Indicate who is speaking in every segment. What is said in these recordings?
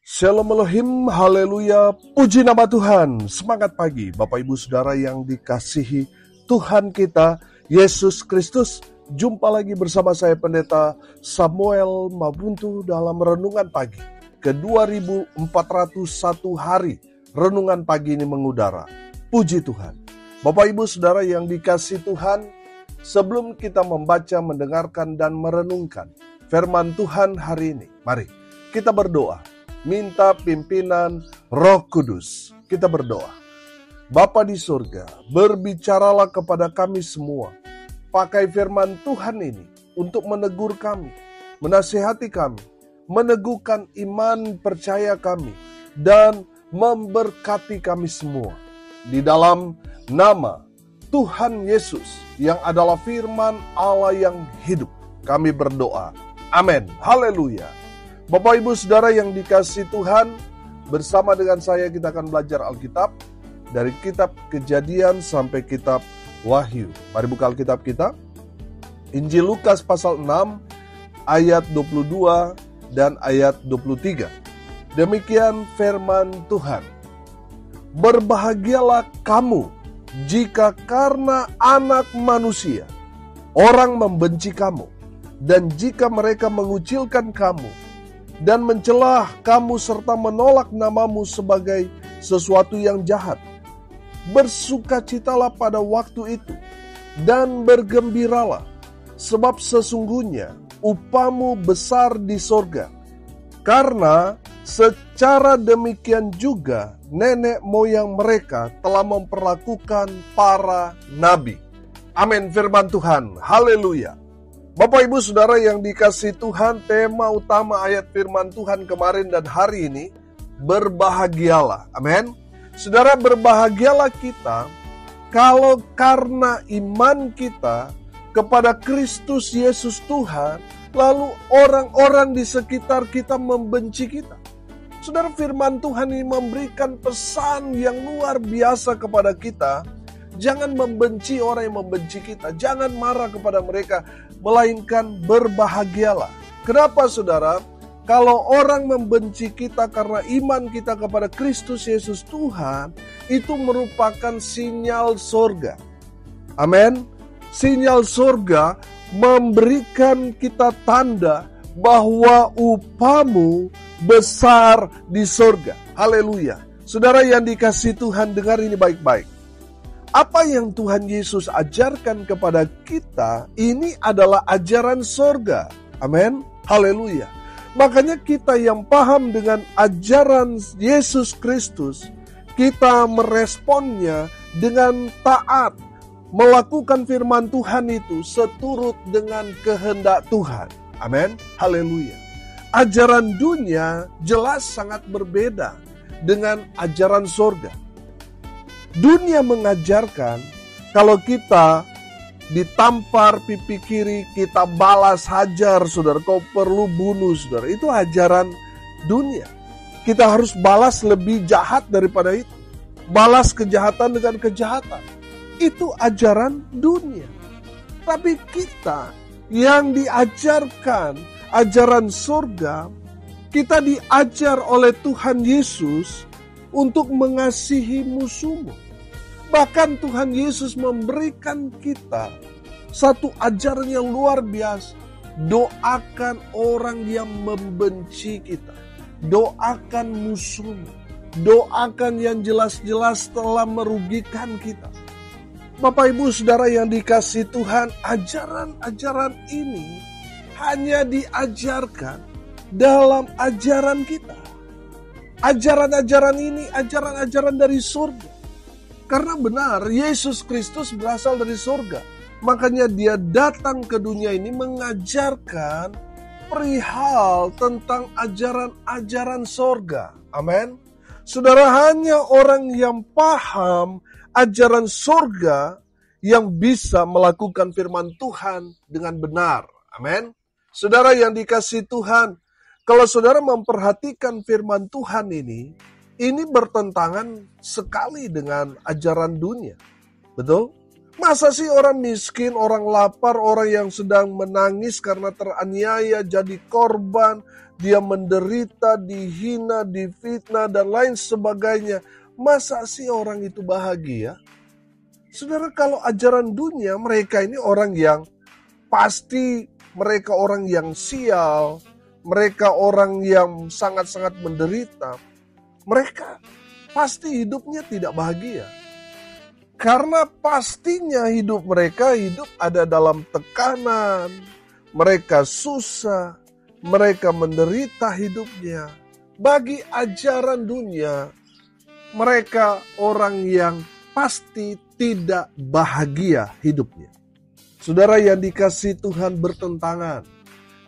Speaker 1: Shalom Elohim, haleluya, puji nama Tuhan. Semangat pagi Bapak Ibu Saudara yang dikasihi Tuhan kita, Yesus Kristus. Jumpa lagi bersama saya Pendeta Samuel Mabuntu dalam Renungan Pagi. Ke-2401 hari Renungan Pagi ini mengudara. Puji Tuhan. Bapak Ibu Saudara yang dikasihi Tuhan, sebelum kita membaca, mendengarkan, dan merenungkan firman Tuhan hari ini, mari kita berdoa. Minta pimpinan Roh Kudus. Kita berdoa. Bapa di surga, berbicaralah kepada kami semua. Pakai firman Tuhan ini untuk menegur kami, menasihati kami, meneguhkan iman percaya kami, dan memberkati kami semua. Di dalam nama Tuhan Yesus yang adalah firman Allah yang hidup, kami berdoa. Amin. Haleluya. Bapak Ibu Saudara yang dikasihi Tuhan, bersama dengan saya kita akan belajar Alkitab dari kitab Kejadian sampai kitab Wahyu. Mari buka Alkitab kita. Injil Lukas pasal 6 ayat 22 dan ayat 23. Demikian firman Tuhan. Berbahagialah kamu jika karena anak manusia orang membenci kamu, dan jika mereka mengucilkan kamu dan mencelah kamu serta menolak namamu sebagai sesuatu yang jahat. Bersukacitalah pada waktu itu dan bergembiralah, sebab sesungguhnya upamu besar di sorga. Karena secara demikian juga nenek moyang mereka telah memperlakukan para nabi. Amin, firman Tuhan. Haleluya. Bapak Ibu Saudara yang dikasihi Tuhan, tema utama ayat firman Tuhan kemarin dan hari ini, berbahagialah. Amin. Saudara, berbahagialah kita kalau karena iman kita kepada Kristus Yesus Tuhan, lalu orang-orang di sekitar kita membenci kita. Saudara, firman Tuhan ini memberikan pesan yang luar biasa kepada kita. Jangan membenci orang yang membenci kita. Jangan marah kepada mereka, melainkan berbahagialah. Kenapa saudara? Kalau orang membenci kita karena iman kita kepada Kristus Yesus Tuhan, itu merupakan sinyal sorga. Amin. Sinyal sorga memberikan kita tanda bahwa upamu besar di sorga. Haleluya. Saudara yang dikasihi Tuhan, dengar ini baik-baik. Apa yang Tuhan Yesus ajarkan kepada kita, ini adalah ajaran sorga. Amin. Haleluya. Makanya kita yang paham dengan ajaran Yesus Kristus, kita meresponnya dengan taat, melakukan firman Tuhan itu seturut dengan kehendak Tuhan. Amin. Haleluya. Ajaran dunia jelas sangat berbeda dengan ajaran sorga. Dunia mengajarkan kalau kita ditampar pipi kiri, kita balas hajar, saudara. Kau perlu bunuh, saudara. Itu ajaran dunia. Kita harus balas lebih jahat daripada itu. Balas kejahatan dengan kejahatan. Itu ajaran dunia. Tapi kita yang diajarkan ajaran surga, kita diajar oleh Tuhan Yesus untuk mengasihi musuhmu. Bahkan Tuhan Yesus memberikan kita satu ajaran yang luar biasa. Doakan orang yang membenci kita. Doakan musuhmu. Doakan yang jelas-jelas telah merugikan kita. Bapak Ibu Saudara yang dikasihi Tuhan, ajaran-ajaran ini hanya diajarkan dalam ajaran kita. Ajaran-ajaran ini ajaran-ajaran dari surga. Karena benar, Yesus Kristus berasal dari surga. Makanya dia datang ke dunia ini mengajarkan perihal tentang ajaran-ajaran surga. Amin. Saudara, hanya orang yang paham ajaran surga yang bisa melakukan firman Tuhan dengan benar. Amin. Saudara yang dikasihi Tuhan, kalau saudara memperhatikan firman Tuhan ini bertentangan sekali dengan ajaran dunia. Betul? Masa sih orang miskin, orang lapar, orang yang sedang menangis karena teraniaya, jadi korban, dia menderita, dihina, difitnah, dan lain sebagainya. Masa sih orang itu bahagia? Saudara, kalau ajaran dunia, mereka ini orang yang pasti, mereka orang yang sial, mereka orang yang sangat-sangat menderita. Mereka pasti hidupnya tidak bahagia. Karena pastinya hidup mereka hidup ada dalam tekanan. Mereka susah, mereka menderita hidupnya. Bagi ajaran dunia, mereka orang yang pasti tidak bahagia hidupnya. Saudara yang dikasihi Tuhan, bertentangan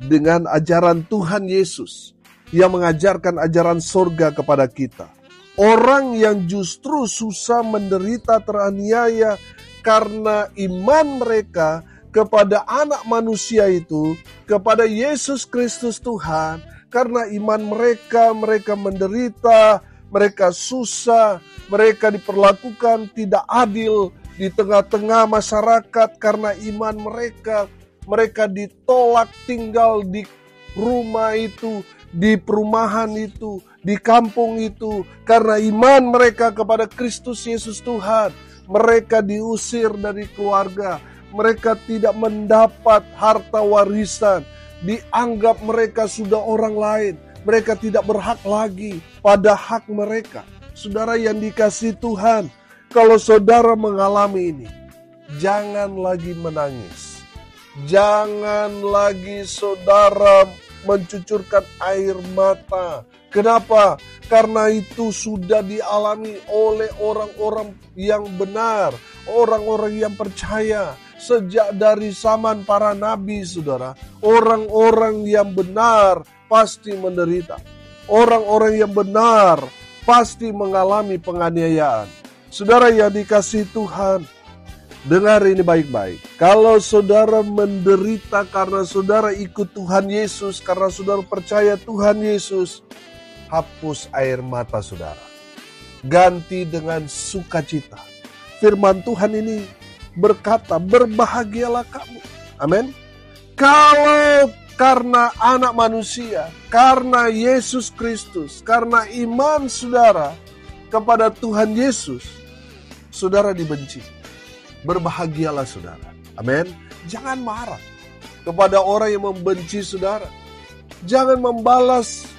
Speaker 1: dengan ajaran Tuhan Yesus yang mengajarkan ajaran sorga kepada kita. Orang yang justru susah, menderita, teraniaya karena iman mereka kepada anak manusia itu, kepada Yesus Kristus Tuhan. Karena iman mereka menderita, mereka susah, mereka diperlakukan tidak adil di tengah-tengah masyarakat karena iman mereka. Mereka ditolak tinggal di rumah itu, di perumahan itu, di kampung itu. Karena iman mereka kepada Kristus Yesus Tuhan. Mereka diusir dari keluarga. Mereka tidak mendapat harta warisan. Dianggap mereka sudah orang lain. Mereka tidak berhak lagi pada hak mereka. Saudara yang dikasihi Tuhan, kalau saudara mengalami ini, jangan lagi menangis. Jangan lagi saudara mencucurkan air mata. Kenapa? Karena itu sudah dialami oleh orang-orang yang benar, orang-orang yang percaya. Sejak dari zaman para nabi, saudara, orang-orang yang benar pasti menderita. Orang-orang yang benar pasti mengalami penganiayaan. Saudara yang dikasihi Tuhan, dengar ini baik-baik. Kalau saudara menderita karena saudara ikut Tuhan Yesus, karena saudara percaya Tuhan Yesus, hapus air mata saudara. Ganti dengan sukacita. Firman Tuhan ini berkata, berbahagialah kamu. Amin. Kalau karena anak manusia, karena Yesus Kristus, karena iman saudara kepada Tuhan Yesus, saudara dibenci. Berbahagialah saudara. Amin. Jangan marah kepada orang yang membenci saudara. Jangan membalas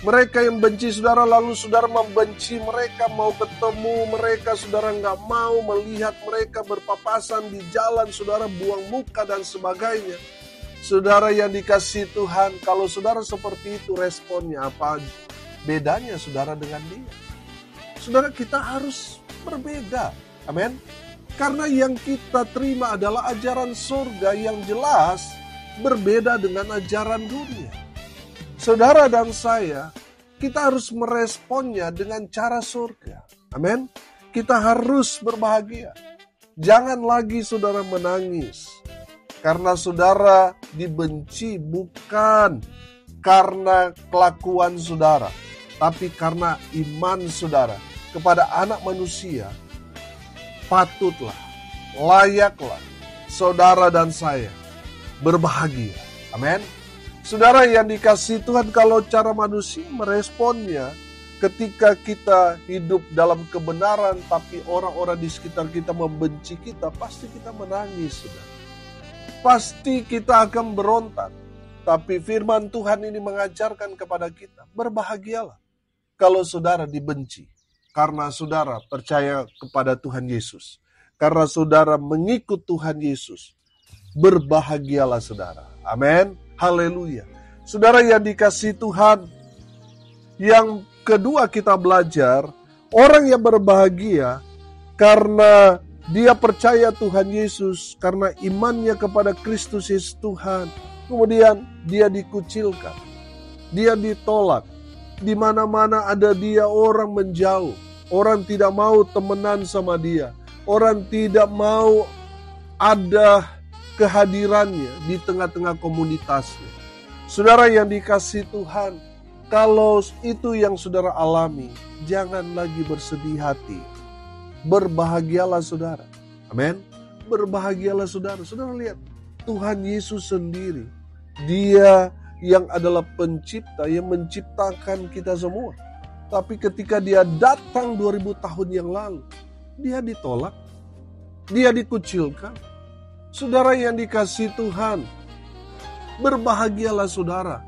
Speaker 1: mereka yang benci saudara, lalu saudara membenci mereka, mau ketemu mereka, saudara nggak mau melihat mereka berpapasan di jalan, saudara buang muka dan sebagainya. Saudara yang dikasihi Tuhan, kalau saudara seperti itu responnya apa? Bedanya saudara dengan dia. Saudara, kita harus berbeda. Amin. Karena yang kita terima adalah ajaran surga yang jelas berbeda dengan ajaran dunia. Saudara dan saya, kita harus meresponnya dengan cara surga. Amin. Kita harus berbahagia. Jangan lagi saudara menangis. Karena saudara dibenci bukan karena kelakuan saudara, tapi karena iman saudara kepada anak manusia. Patutlah, layaklah saudara dan saya berbahagia. Amin. Saudara yang dikasihi Tuhan, kalau cara manusia meresponnya ketika kita hidup dalam kebenaran, tapi orang-orang di sekitar kita membenci kita, pasti kita menangis, saudara. Pasti kita akan berontak. Tapi firman Tuhan ini mengajarkan kepada kita, berbahagialah kalau saudara dibenci. Karena saudara percaya kepada Tuhan Yesus. Karena saudara mengikut Tuhan Yesus. Berbahagialah saudara. Amin. Haleluya. Saudara yang dikasihi Tuhan, yang kedua kita belajar, orang yang berbahagia karena dia percaya Tuhan Yesus, karena imannya kepada Kristus Yesus Tuhan. Kemudian dia dikucilkan, dia ditolak. Di mana-mana ada dia, orang menjauh. Orang tidak mau temenan sama dia. Orang tidak mau ada kehadirannya di tengah-tengah komunitasnya. Saudara yang dikasihi Tuhan, kalau itu yang saudara alami, jangan lagi bersedih hati. Berbahagialah saudara. Amin. Berbahagialah saudara. Saudara lihat, Tuhan Yesus sendiri, dia yang adalah pencipta, yang menciptakan kita semua. Tapi ketika dia datang 2000 tahun yang lalu, dia ditolak, dia dikucilkan. Saudara yang dikasihi Tuhan, berbahagialah saudara.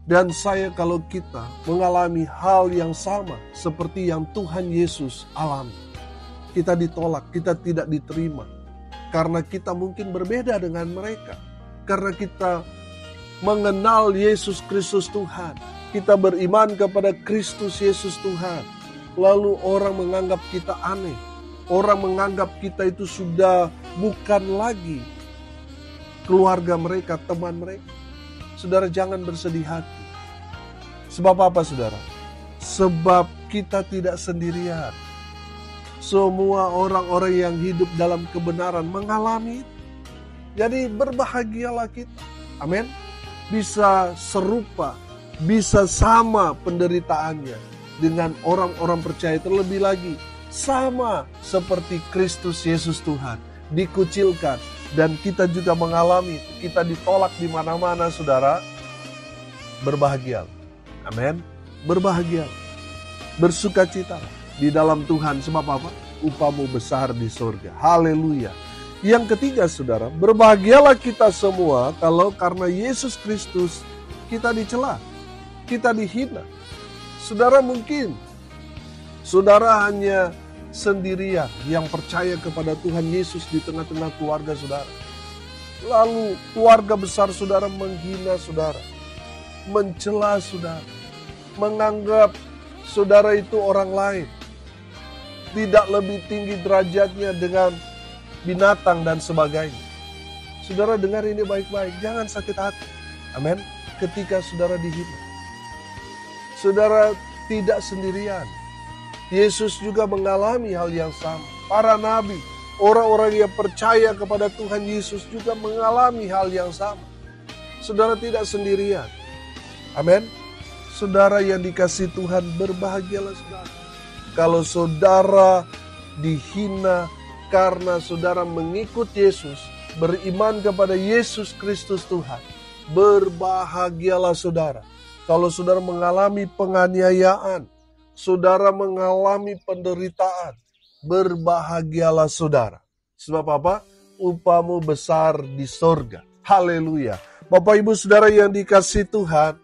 Speaker 1: Dan saya kalau kita mengalami hal yang sama seperti yang Tuhan Yesus alami. Kita ditolak, kita tidak diterima. Karena kita mungkin berbeda dengan mereka. Karena kita mengenal Yesus Kristus Tuhan. Kita beriman kepada Kristus Yesus Tuhan. Lalu orang menganggap kita aneh. Orang menganggap kita itu sudah bukan lagi keluarga mereka, teman mereka. Saudara, jangan bersedih hati. Sebab apa, saudara? Sebab kita tidak sendirian. Semua orang-orang yang hidup dalam kebenaran mengalami itu. Jadi berbahagialah kita. Amin. Bisa serupa, bisa sama penderitaannya dengan orang-orang percaya. Terlebih lagi, sama seperti Kristus Yesus Tuhan. Dikucilkan. Dan kita juga mengalami, kita ditolak di mana-mana, saudara. Berbahagialah. Amin. Berbahagialah. Bersukacita di dalam Tuhan. Sebab apa? Upahmu besar di surga. Haleluya. Yang ketiga, saudara, berbahagialah kita semua kalau karena Yesus Kristus kita dicela, kita dihina. Saudara, mungkin saudara hanya sendirian yang percaya kepada Tuhan Yesus di tengah-tengah keluarga saudara. Lalu keluarga besar saudara menghina saudara, mencela saudara, menganggap saudara itu orang lain, tidak lebih tinggi derajatnya dengan binatang dan sebagainya. Saudara, dengar ini baik-baik, jangan sakit hati. Amin. Ketika saudara dihina, saudara tidak sendirian. Yesus juga mengalami hal yang sama. Para nabi, orang-orang yang percaya kepada Tuhan Yesus juga mengalami hal yang sama. Saudara tidak sendirian. Amin. Saudara yang dikasihi Tuhan, berbahagialah saudara. Kalau saudara dihina karena saudara mengikut Yesus, beriman kepada Yesus Kristus Tuhan, berbahagialah saudara. Kalau saudara mengalami penganiayaan, saudara mengalami penderitaan, berbahagialah saudara. Sebab apa? Upahmu besar di sorga. Haleluya. Bapak Ibu Saudara yang dikasihi Tuhan,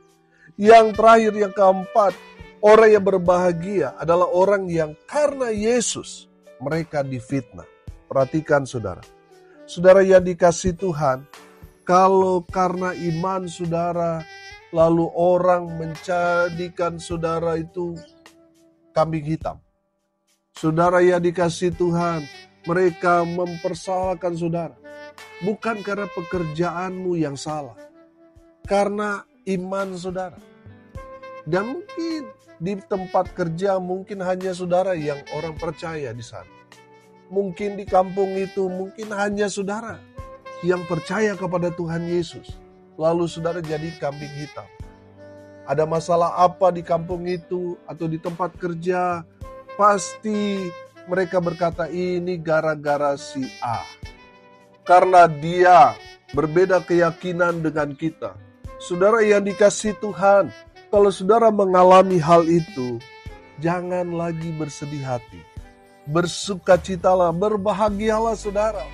Speaker 1: yang terakhir, yang keempat, orang yang berbahagia adalah orang yang karena Yesus mereka difitnah. Perhatikan saudara. Saudara yang dikasihi Tuhan, kalau karena iman saudara, lalu orang menjadikan saudara itu kambing hitam. Saudara yang dikasihi Tuhan, mereka mempersalahkan saudara. Bukan karena pekerjaanmu yang salah, karena iman saudara. Dan mungkin di tempat kerja mungkin hanya saudara yang orang percaya di sana. Mungkin di kampung itu mungkin hanya saudara yang percaya kepada Tuhan Yesus. Lalu saudara jadi kambing hitam. Ada masalah apa di kampung itu atau di tempat kerja, pasti mereka berkata ini gara-gara si A. Karena dia berbeda keyakinan dengan kita. Saudara yang dikasihi Tuhan, kalau saudara mengalami hal itu, jangan lagi bersedih hati. Bersukacitalah, berbahagialah saudara.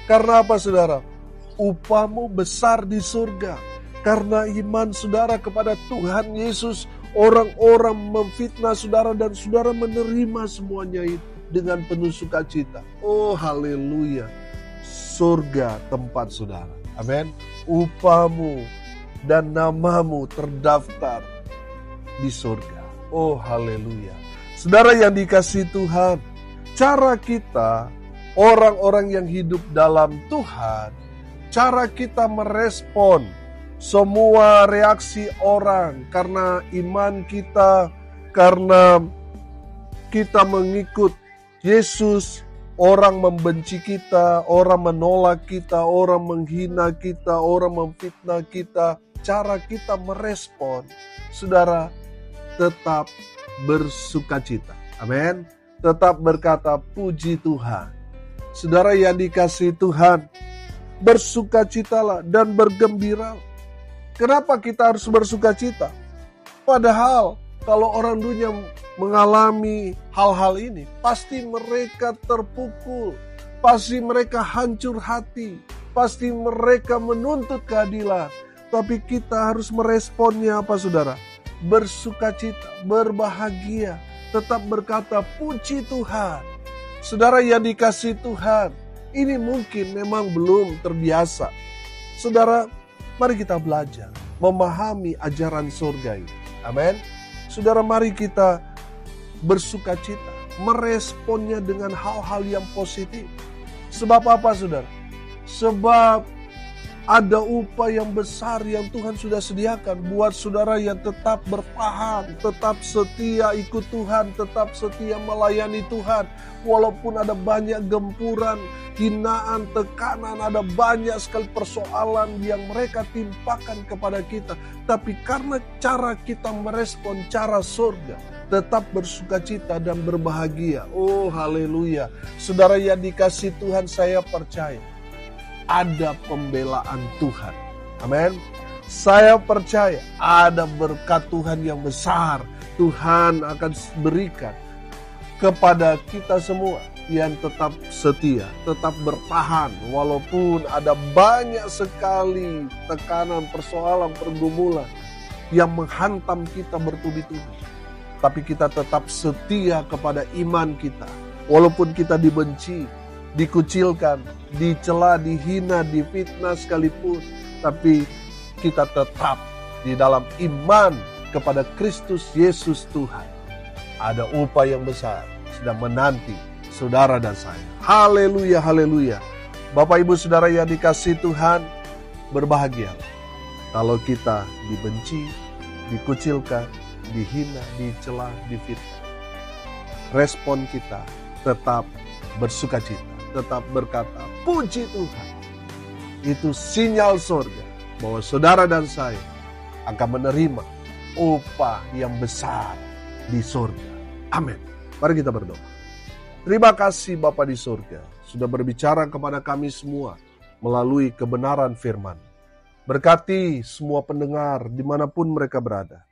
Speaker 1: Karena apa saudara? Upahmu besar di surga. Karena iman saudara kepada Tuhan Yesus, orang-orang memfitnah saudara dan saudara menerima semuanya itu dengan penuh sukacita. Oh haleluya. Surga tempat saudara. Amin. Upahmu dan namamu terdaftar di surga. Oh haleluya. Saudara yang dikasihi Tuhan, cara kita, orang-orang yang hidup dalam Tuhan, cara kita merespon semua reaksi orang karena iman kita, karena kita mengikut Yesus, orang membenci kita, orang menolak kita, orang menghina kita, orang memfitnah kita. Cara kita merespon, saudara, tetap bersukacita. Amin. Tetap berkata puji Tuhan. Saudara yang dikasihi Tuhan, bersukacitalah dan bergembiralah. Kenapa kita harus bersuka cita? Padahal kalau orang dunia mengalami hal-hal ini, pasti mereka terpukul, pasti mereka hancur hati, pasti mereka menuntut keadilan. Tapi kita harus meresponnya apa saudara? Bersukacita, berbahagia, tetap berkata puji Tuhan. Saudara yang dikasihi Tuhan, ini mungkin memang belum terbiasa. Saudara, mari kita belajar memahami ajaran surga ini. Amin. Saudara, mari kita bersukacita, meresponnya dengan hal-hal yang positif. Sebab apa saudara? Sebab ada upah yang besar yang Tuhan sudah sediakan buat saudara yang tetap bertahan, tetap setia ikut Tuhan, tetap setia melayani Tuhan. Walaupun ada banyak gempuran, hinaan, tekanan, ada banyak sekali persoalan yang mereka timpakan kepada kita. Tapi karena cara kita merespon cara surga, tetap bersukacita dan berbahagia. Oh haleluya. Saudara yang dikasihi Tuhan, saya percaya ada pembelaan Tuhan. Amin. Saya percaya ada berkat Tuhan yang besar. Tuhan akan berikan kepada kita semua yang tetap setia, tetap bertahan. Walaupun ada banyak sekali tekanan, persoalan, pergumulan yang menghantam kita bertubi-tubi. Tapi kita tetap setia kepada iman kita. Walaupun kita dibenci, dikucilkan, dicela, dihina, difitnah sekalipun, tapi kita tetap di dalam iman kepada Kristus Yesus Tuhan. Ada upah yang besar sedang menanti saudara dan saya. Haleluya, haleluya. Bapak Ibu Saudara yang dikasihi Tuhan, berbahagialah kalau kita dibenci, dikucilkan, dihina, dicela, difitnah. Respon kita tetap bersukacita, tetap berkata puji Tuhan. Itu sinyal surga bahwa saudara dan saya akan menerima upah yang besar di surga. Amin. Mari kita berdoa. Terima kasih Bapa di surga sudah berbicara kepada kami semua melalui kebenaran firman. Berkati semua pendengar dimanapun mereka berada.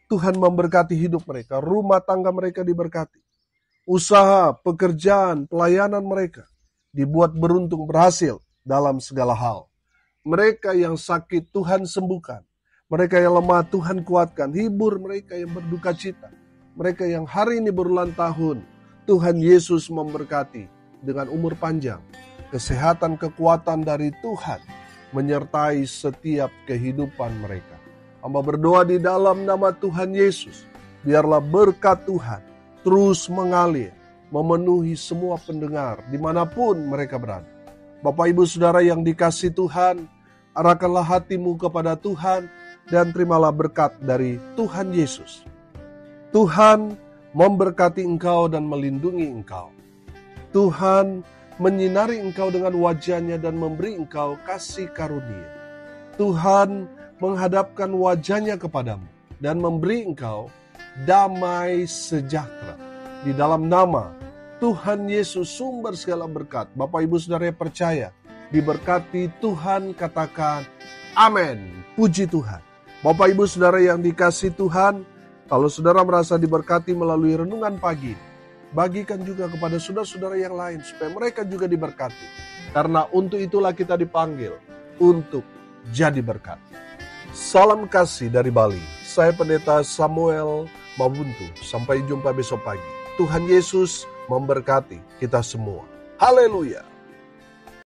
Speaker 1: Tuhan memberkati hidup mereka, rumah tangga mereka diberkati. Usaha, pekerjaan, pelayanan mereka dibuat beruntung berhasil dalam segala hal. Mereka yang sakit Tuhan sembuhkan. Mereka yang lemah Tuhan kuatkan. Hibur mereka yang berduka cita. Mereka yang hari ini berulang tahun. Tuhan Yesus memberkati dengan umur panjang. Kesehatan, kekuatan dari Tuhan menyertai setiap kehidupan mereka. Hamba berdoa di dalam nama Tuhan Yesus. Biarlah berkat Tuhan terus mengalir, memenuhi semua pendengar dimanapun mereka berada. Bapak Ibu Saudara yang dikasihi Tuhan, arahkanlah hatimu kepada Tuhan dan terimalah berkat dari Tuhan Yesus. Tuhan memberkati engkau dan melindungi engkau. Tuhan menyinari engkau dengan wajah-Nya dan memberi engkau kasih karunia. Tuhan menghadapkan wajah-Nya kepadamu dan memberi engkau damai sejahtera. Di dalam nama Tuhan Yesus sumber segala berkat. Bapak Ibu Saudara yang percaya diberkati Tuhan, katakan amin. Puji Tuhan. Bapak Ibu Saudara yang dikasihi Tuhan, kalau saudara merasa diberkati melalui renungan pagi, bagikan juga kepada saudara-saudara yang lain supaya mereka juga diberkati. Karena untuk itulah kita dipanggil untuk jadi berkat. Salam kasih dari Bali. Saya Pendeta Samuel Mabuntu. Sampai jumpa besok pagi. Tuhan Yesus memberkati kita semua. Haleluya.